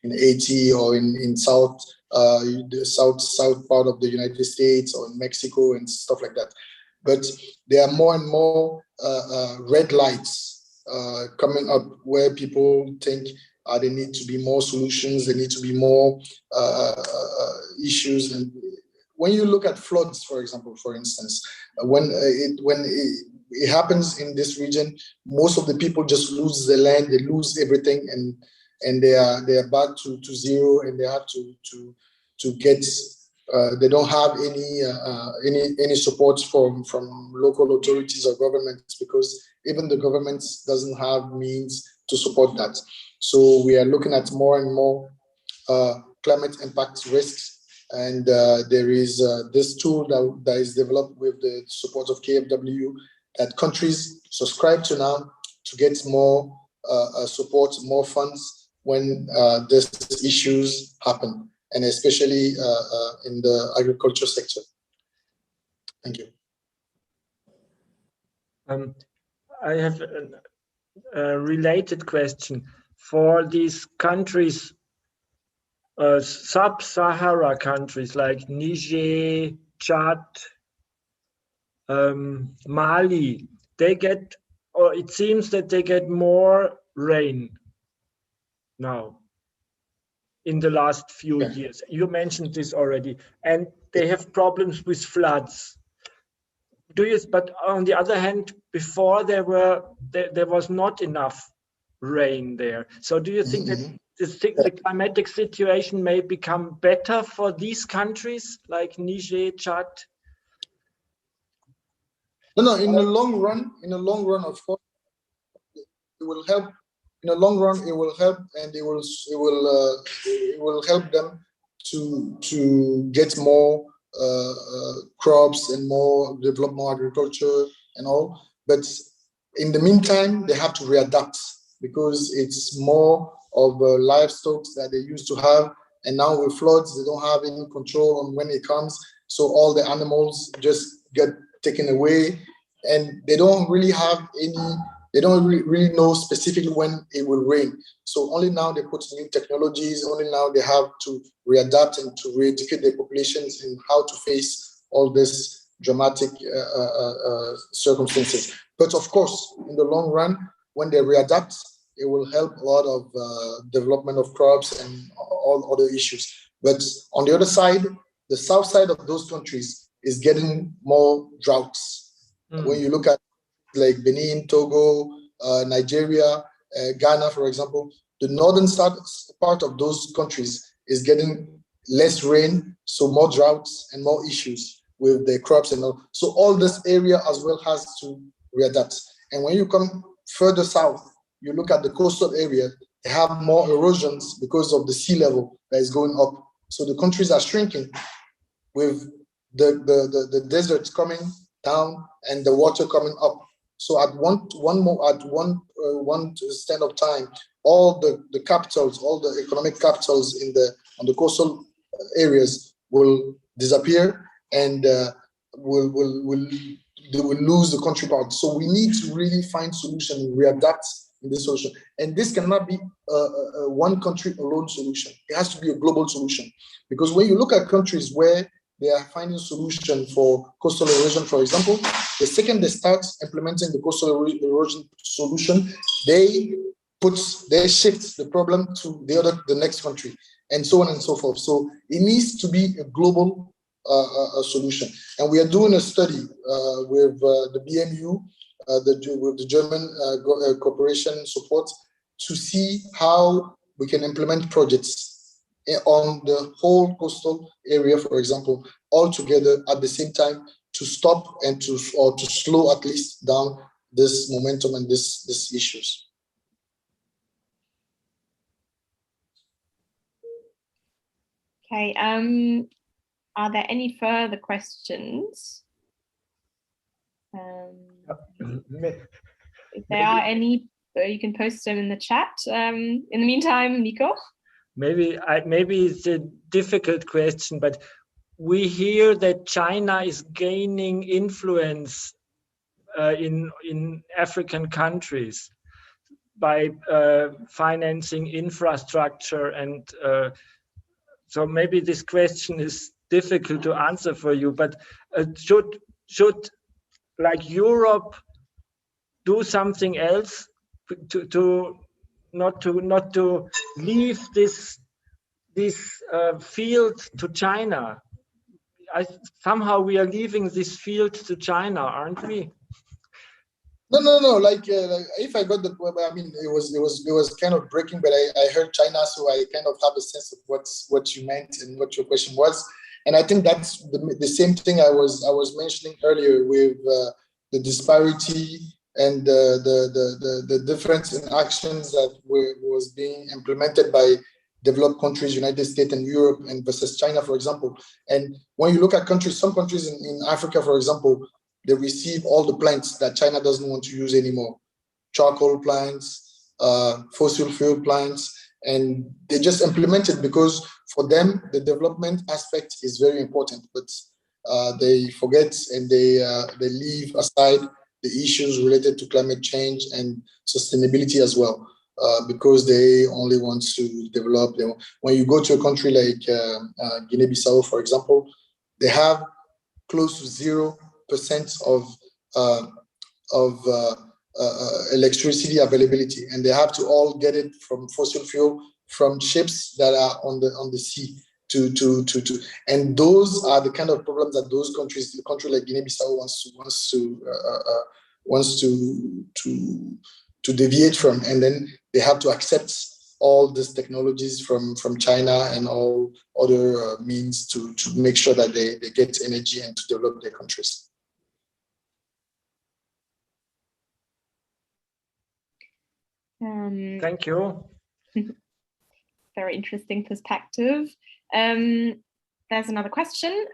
in Haiti or in South the south part of the United States or in Mexico and stuff like that. But there are more and more red lights coming up where people think there need to be more solutions, there need to be more issues. And when you look at floods, for example, for instance, when it happens in this region, most of the people just lose their land, they lose everything, and they are back to zero, and they have to get. They don't have any support from local authorities or governments, because even the government doesn't have means to support that. So we are looking at more and more climate impact risks, and there is this tool that is developed with the support of KfW that countries subscribe to now to get more support, more funds when these issues happen, and especially in the agriculture sector. Thank you. I have a related question. For these countries, sub-Sahara countries like Niger, Chad, Mali, they get, or it seems that they get more rain now in the last few years. You mentioned this already, and they have problems with floods. But on the other hand, before there was not enough rain there. So do you think that the climatic situation may become better for these countries like Niger, Chad? No, in the long run, of course, it will help. In the long run, it will help, and it will help them to get more crops and develop more agriculture and all. But in the meantime, they have to readapt, because it's more of livestock that they used to have, and now with floods, they don't have any control on when it comes. So all the animals just get taken away, and they don't really have any. They don't really know specifically when it will rain. So only now they put new technologies. Only now they have to readapt and to re-educate their populations in how to face all this dramatic circumstances. But of course, in the long run, when they readapt, it will help a lot of development of crops and all other issues. But on the other side, the south side of those countries is getting more droughts. When you look at like Benin, Togo, Nigeria, Ghana, for example, the northern part of those countries is getting less rain, so more droughts and more issues with the crops and all. So all this area as well has to readapt. And when you come further south, you look at the coastal area, they have more erosions because of the sea level that is going up. So the countries are shrinking with the deserts coming down and the water coming up. So at one stand of time, all the capitals, all the economic capitals on the coastal areas will disappear, and they will lose the country part. So we need to really find solution and readapt in this solution. And this cannot be a one country alone solution. It has to be a global solution, because when you look at countries where they are finding solution for coastal erosion, for example, the second they start implementing the coastal erosion solution, they shift the problem to the next country, and so on and so forth. So it needs to be a global solution. And we are doing a study with the BMU, with the German cooperation support, to see how we can implement projects on the whole coastal area, for example, all together at the same time, to stop and to slow at least down this momentum and these issues. Okay. Are there any further questions? If there are any, you can post them in the chat. In the meantime, Nico? Maybe it's a difficult question, but we hear that China is gaining influence in African countries by financing infrastructure and so maybe this question is difficult to answer for you, but should like Europe do something else to not to leave this field to China? Somehow we are leaving this field to China, aren't we? No. Like if I got the, I mean, it was kind of breaking, but I heard China, so I kind of have a sense of what you meant and what your question was. And I think that's the same thing I was mentioning earlier with the disparity and the difference in actions that was being implemented by developed countries, United States and Europe, and versus China, for example. And when you look at countries, some countries in Africa, for example, they receive all the plants that China doesn't want to use anymore. Charcoal plants, fossil fuel plants, and they just implement it because for them, the development aspect is very important, but they forget and they leave aside the issues related to climate change and sustainability as well. Because they only want to develop them. When you go to a country like Guinea-Bissau, for example, they have close to 0% of electricity availability, and they have to all get it from fossil fuel from ships that are on the sea. And those are the kind of problems that those countries, a country like Guinea-Bissau wants to deviate from, and then they have to accept all these technologies from China and all other means to make sure that they get energy and to develop their countries. Thank you. Very interesting perspective. There's another question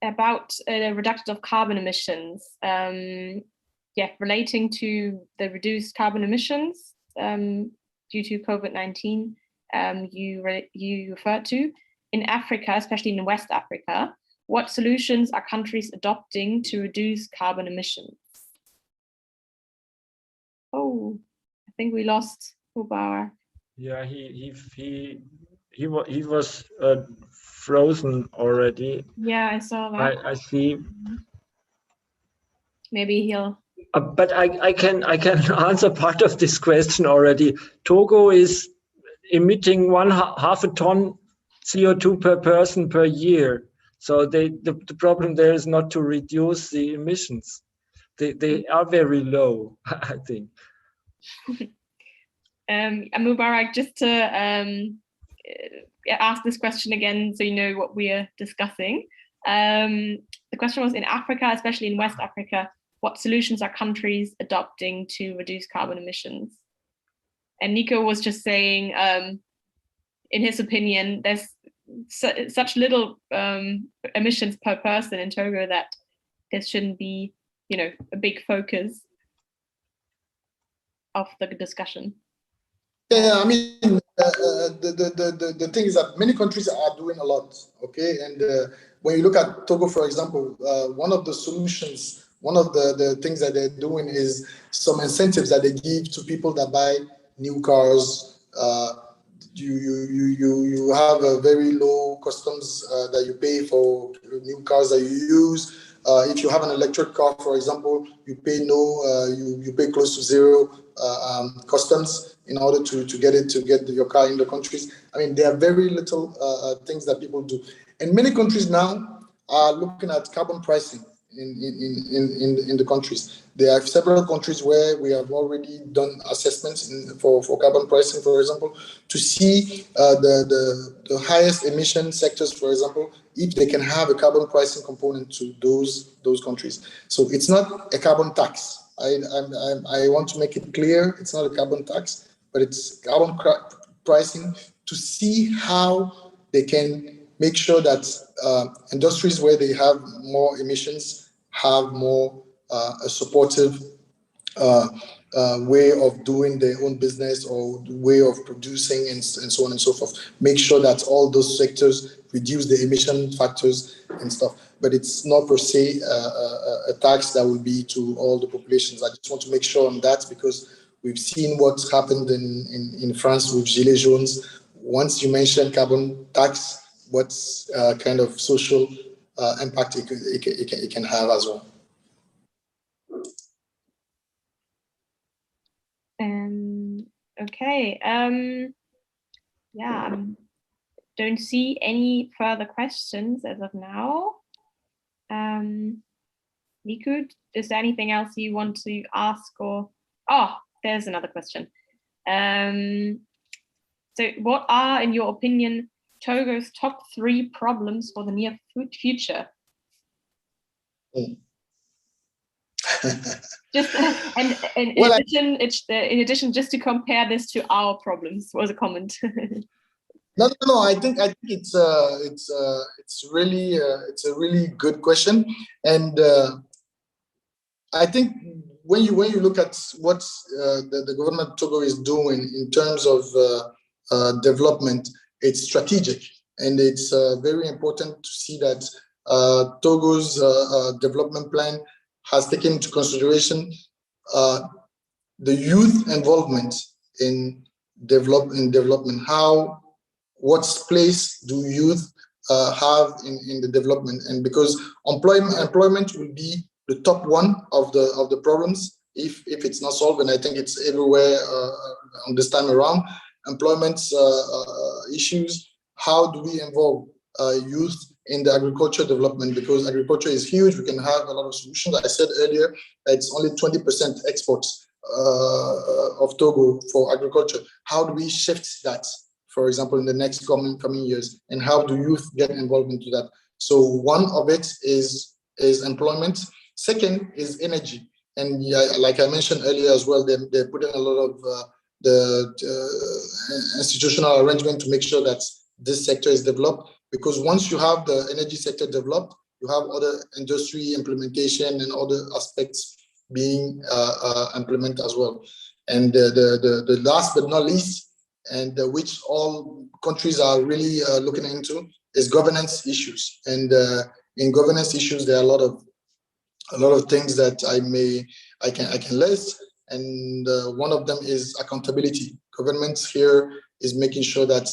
about the reduction of carbon emissions. Relating to the reduced carbon emissions due to COVID-19, you referred to in Africa, especially in West Africa. What solutions are countries adopting to reduce carbon emissions? Oh, I think we lost Moubarak. Yeah, he was frozen already. Yeah, I saw that. I see. Maybe he'll. But I can answer part of this question already. Togo is emitting half a ton CO2 per person per year. So the problem there is not to reduce the emissions. They are very low, I think. Moubarak, just to ask this question again so you know what we are discussing. The question was, in Africa, especially in West Africa, what solutions are countries adopting to reduce carbon emissions? And Nico was just saying, in his opinion, there's such little emissions per person in Togo that there shouldn't be, a big focus of the discussion. Yeah, I mean, the thing is that many countries are doing a lot, okay? And when you look at Togo, for example, one of the solutions, one of the things that they're doing is some incentives that they give to people that buy new cars. You have a very low customs that you pay for new cars that you use. If you have an electric car, for example, you pay you pay close to zero customs in order to get your car in the countries. I mean, there are very little things that people do, and many countries now are looking at carbon pricing in the countries. There are several countries where we have already done assessments for carbon pricing, for example, to see the highest emission sectors, for example, if they can have a carbon pricing component to those countries. So it's not a carbon tax. I want to make it clear, it's not a carbon tax, but it's carbon pricing to see how they can make sure that industries where they have more emissions have more a supportive way of doing their own business or way of producing and so on and so forth. Make sure that all those sectors reduce the emission factors and stuff. But it's not per se a tax that will be to all the populations. I just want to make sure on that because we've seen what's happened in France with Gilets Jaunes, once you mention carbon tax, what's kind of social impact it can have as well. Okay. Yeah, don't see any further questions as of now. Niku, is there anything else you want to ask or? Oh, there's another question. So what are, in your opinion, Togo's top 3 problems for the near future? Just and in addition, just to compare this to our problems, was a comment. No. I think it's really it's a really good question, and I think when you look at what the government of Togo is doing in terms of development, it's strategic, and it's very important to see that Togo's development plan has taken into consideration the youth involvement in development. What place do youth have in the development? And because employment will be the top one of the problems if it's not solved, and I think it's everywhere on this time around. Employment issues. How do we involve youth in the agriculture development? Because agriculture is huge. We can have a lot of solutions. I said earlier that it's only 20% exports of Togo for agriculture. How do we shift that, for example, in the next coming years, and how do youth get involved into that? So one of it is employment. Second is energy, and like I mentioned earlier as well, they put in a lot of the institutional arrangement to make sure that this sector is developed. Because once you have the energy sector developed, you have other industry implementation and other aspects being implemented as well. And the last but not least, and which all countries are really looking into, is governance issues. And in governance issues, there are a lot of things that I can list, and one of them is accountability. Governments here is making sure that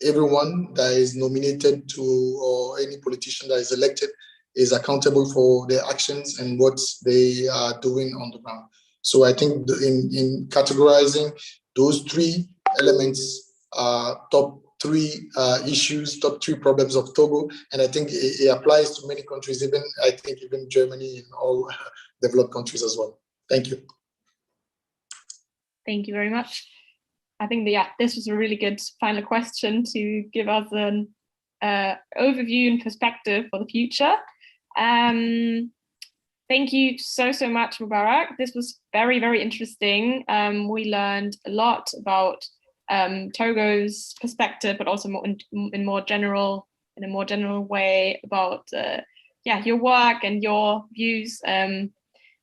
everyone that is nominated to, or any politician that is elected, is accountable for their actions and what they are doing on the ground. So I think in categorizing those 3 elements are top 3 issues, top 3 problems of Togo, and I think it applies to many countries, even Germany and all developed countries as well. Thank you. Thank you very much. I think this was a really good final question to give us an overview and perspective for the future. Thank you so much, Moubarak. This was very, very interesting. We learned a lot about Togo's perspective, but also in a more general way about your work and your views.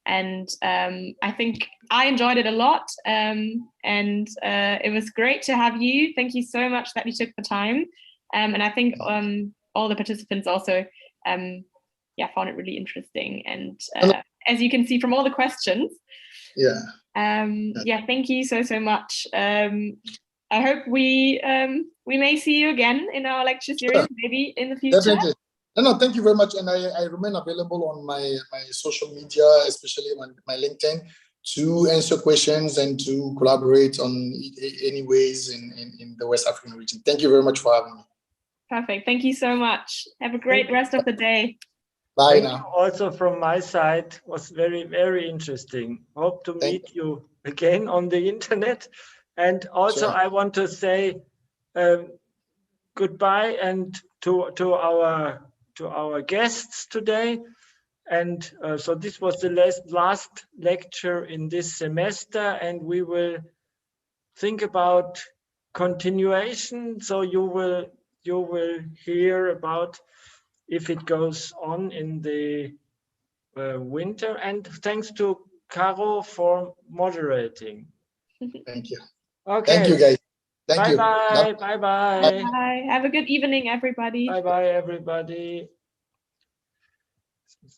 And I think I enjoyed it a lot, and it was great to have you. Thank you so much that you took the time, and I think all the participants also found it really interesting. And as you can see from all the questions, thank you so much. I hope we may see you again in our lecture series, maybe in the future. Definitely. No, thank you very much, and I remain available on my social media, especially my LinkedIn, to answer questions and to collaborate on any ways in the West African region. Thank you very much for having me. Perfect. Thank you so much. Have a great rest of the day. Bye now. Also from my side, was very, very interesting. Hope to meet you again on the internet. And also I want to say goodbye and to our guests today. And so this was the last lecture in this semester, and we will think about continuation. So you will hear about if it goes on in the winter. And thanks to Caro for moderating. Thank you. Okay. Thank you, guys. Thank you. Bye-bye. Bye-bye. Bye. Have a good evening, everybody. Bye-bye, everybody.